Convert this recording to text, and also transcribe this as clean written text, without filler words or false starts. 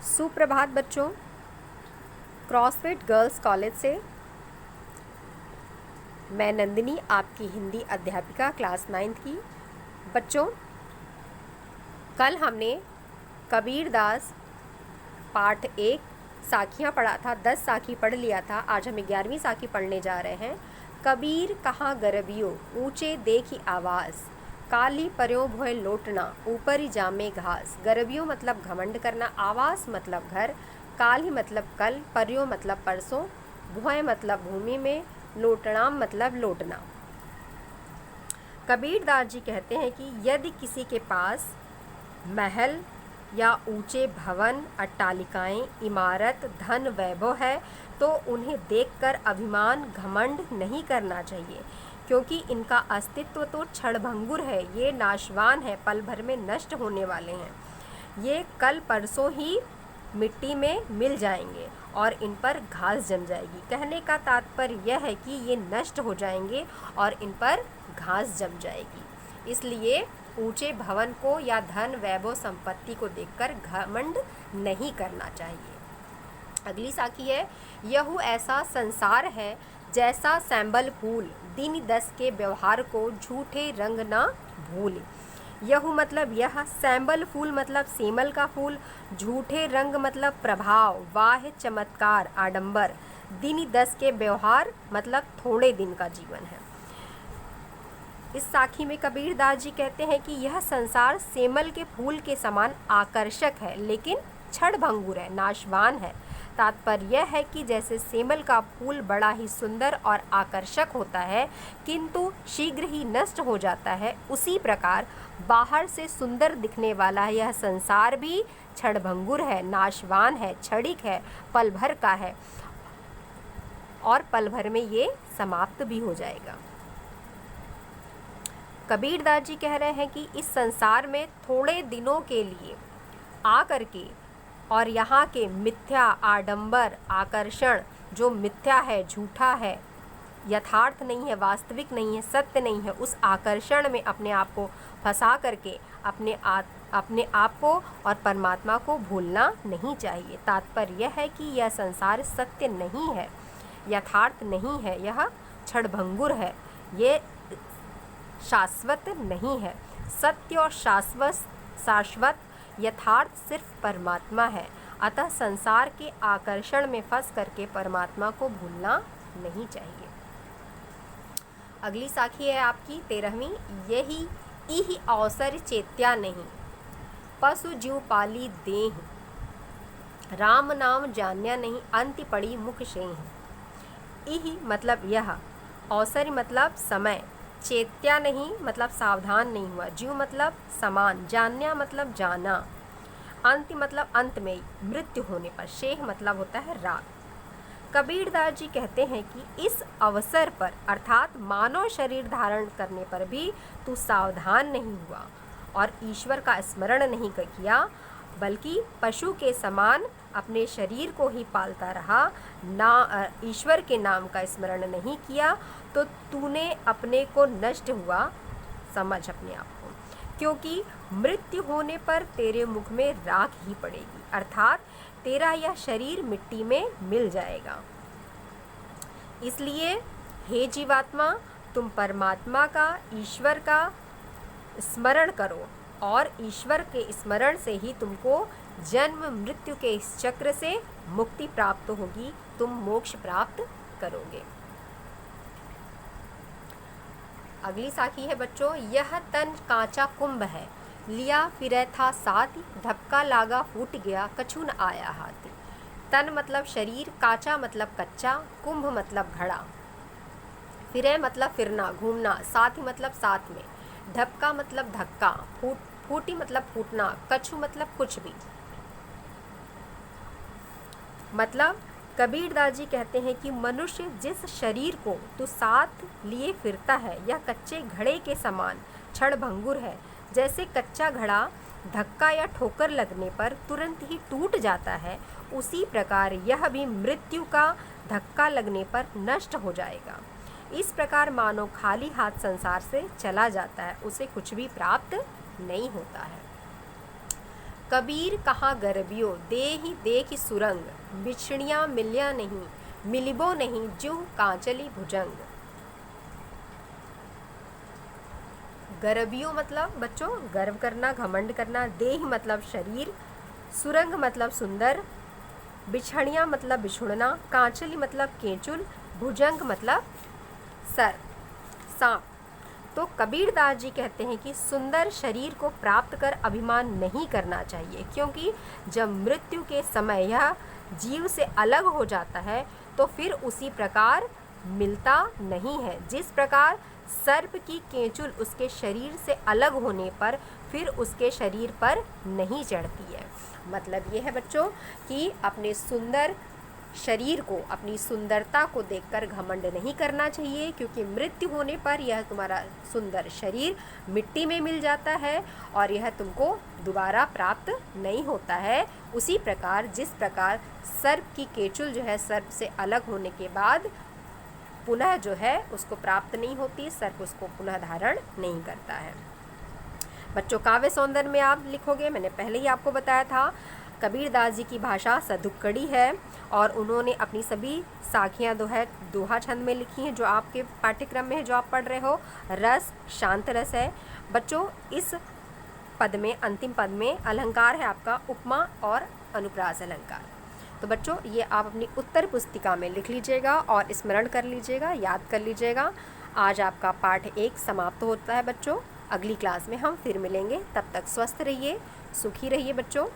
सुप्रभात बच्चों। CrossFit girls college से मैं नंदिनी आपकी हिंदी अध्यापिका क्लास 9th की। बच्चों, कल हमने कबीरदास पाठ 1 साखियाँ पढ़ा था, 10 साखी पढ़ लिया था। आज हम 11वीं साखी पढ़ने जा रहे हैं। कबीर कहाँ गरबियो ऊंचे देखी आवाज़, काली पर्यो भोय लोटना ऊपरी जामे घास। गरबियो मतलब घमंड करना, आवास मतलब घर, काली मतलब कल, पर्यो मतलब परसों, भोय मतलब भूमि में, लोटनाम मतलब लौटना। कबीरदास जी कहते हैं कि यदि किसी के पास महल या ऊंचे भवन, अट्टालिकाएं, इमारत, धन, वैभव है तो उन्हें देखकर अभिमान, घमंड नहीं करना चाहिए, क्योंकि इनका अस्तित्व तो क्षणभंगुर है। ये नाशवान है, पल भर में नष्ट होने वाले हैं। ये कल परसों ही मिट्टी में मिल जाएंगे और इन पर घास जम जाएगी। कहने का तात्पर्य यह है कि ये नष्ट हो जाएंगे और इन पर घास जम जाएगी। इसलिए ऊंचे भवन को या धन, वैभव, संपत्ति को देखकर घमंड नहीं करना चाहिए। अगली साखी है, यहू ऐसा संसार है जैसा सैंबल फूल, दिन दस के व्यवहार को झूठे रंग ना भूल। यहू मतलब यह, सैंबल फूल मतलब सेमल का फूल, झूठे रंग मतलब प्रभाव, वाह चमत्कार, आडंबर, दिन दस के व्यवहार मतलब थोड़े दिन का जीवन है। इस साखी में कबीरदास जी कहते हैं कि यह संसार सेमल के फूल के समान आकर्षक है, लेकिन क्षणभंगुर है, नाशवान है। तात्पर्य यह है कि जैसे सेमल का फूल बड़ा ही सुंदर और आकर्षक होता है किंतु शीघ्र ही नष्ट हो जाता है, उसी प्रकार बाहर से सुंदर दिखने वाला यह संसार भी क्षणभंगुर है, नाशवान है, क्षणिक है, पल भर का है और पल भर में ये समाप्त भी हो जाएगा। कबीरदास जी कह रहे हैं कि इस संसार में थोड़े दिनों के लिए आकर के और यहाँ के मिथ्या, आडंबर, आकर्षण, जो मिथ्या है, झूठा है, यथार्थ नहीं है, वास्तविक नहीं है, सत्य नहीं है, उस आकर्षण में अपने आप को फंसा करके अपने आप को और परमात्मा को भूलना नहीं चाहिए। तात्पर्य यह है कि यह संसार सत्य नहीं है, यथार्थ नहीं है, यह क्षणभंगुर है, ये शाश्वत नहीं है। सत्य और शाश्वत यथार्थ सिर्फ परमात्मा है। अतः संसार के आकर्षण में फंस करके परमात्मा को भूलना नहीं चाहिए। अगली साखी है आपकी 13वीं, यही इह अवसर चेत्या नहीं, पशु जीव पाली देह, राम नाम जान्या नहीं, अंति पड़ी मुख सेह। इह मतलब यह, अवसर मतलब समय, चेत्या नहीं मतलब सावधान नहीं हुआ, जीव मतलब समान, जान्या मतलब जाना, अंत मतलब अंत में, मृत्यु होने पर, शेह मतलब होता है रात। कबीरदास जी कहते हैं कि इस अवसर पर अर्थात मानव शरीर धारण करने पर भी तू सावधान नहीं हुआ और ईश्वर का स्मरण नहीं किया, बल्कि पशु के समान अपने शरीर को ही पालता रहा, ना ईश्वर के नाम का स्मरण नहीं किया, तो तूने अपने को नष्ट हुआ समझ अपने आप को, क्योंकि मृत्यु होने पर तेरे मुख में राख ही पड़ेगी, अर्थात तेरा यह शरीर मिट्टी में मिल जाएगा। इसलिए हे जीवात्मा, तुम परमात्मा का, ईश्वर का स्मरण करो और ईश्वर के स्मरण से ही तुमको जन्म मृत्यु के इस चक्र से मुक्ति प्राप्त होगी, तुम मोक्ष प्राप्त करोगे। अगली साखी है बच्चों, यह तन कांचा कुंभ है, लिया फिरे था साथ, धक्का लागा फूट गया, कछु न आया हाथ। तन मतलब शरीर, कांचा मतलब कच्चा, कुंभ मतलब घड़ा, फिरे मतलब फिरना, घूमना, साथ मतलब साथ में, धक्का मतलब धक्का, फूटी मतलब फूटना, कछु मतलब कुछ भी। मतलब कबीरदास जी कहते हैं कि मनुष्य जिस शरीर को तो साथ लिए फिरता है यह कच्चे घड़े के समान क्षणभंगुर है। जैसे कच्चा घड़ा धक्का या ठोकर लगने पर तुरंत ही टूट जाता है, उसी प्रकार यह भी मृत्यु का धक्का लगने पर नष्ट हो जाएगा। इस प्रकार मानो खाली हाथ संसार से चला जाता है, उसे कुछ भी प्राप्त नहीं होता है। कबीर कहाँ गरबियो देहि देखि सुरंग, बिछड़ियाँ मिलिया नहीं मिलिबो नहीं ज्यों कांचली भुजंग। गरबियो मतलब बच्चों गर्व करना, घमंड करना। देह मतलब शरीर, सुरंग मतलब सुंदर, बिछड़ियाँ मतलब बिछुड़ना, कांचली मतलब केंचुल, भुजंग मतलब सर, सांप। तो कबीरदास जी कहते हैं कि सुंदर शरीर को प्राप्त कर अभिमान नहीं करना चाहिए, क्योंकि जब मृत्यु के समय यह जीव से अलग हो जाता है तो फिर उसी प्रकार मिलता नहीं है। जिस प्रकार सर्प की केंचुल उसके शरीर से अलग होने पर फिर उसके शरीर पर नहीं चढ़ती है। मतलब ये है बच्चों कि अपने सुंदर शरीर को, अपनी सुंदरता को देखकर घमंड नहीं करना चाहिए, क्योंकि मृत्यु होने पर यह तुम्हारा सुंदर शरीर मिट्टी में मिल जाता है और यह तुमको दोबारा प्राप्त नहीं होता है। उसी प्रकार जिस प्रकार सर्प की केंचुल जो है सर्प से अलग होने के बाद पुनः जो है उसको प्राप्त नहीं होती, सर्प उसको पुनः धारण नहीं करता है। बच्चों काव्य सौंदर्य में आप लिखोगे, मैंने पहले ही आपको बताया था, कबीरदास जी की भाषा सदुक्कड़ी है और उन्होंने अपनी सभी साखियाँ दोहा छंद में लिखी हैं, जो आपके पाठ्यक्रम में है, जो आप पढ़ रहे हो। रस शांत रस है। बच्चों इस पद में, अंतिम पद में अलंकार है आपका उपमा और अनुप्रास अलंकार। तो बच्चों ये आप अपनी उत्तर पुस्तिका में लिख लीजिएगा और स्मरण कर लीजिएगा, याद कर लीजिएगा। आज आपका पाठ 1 समाप्त होता है बच्चों। अगली क्लास में हम फिर मिलेंगे, तब तक स्वस्थ रहिए, सुखी रहिए बच्चों।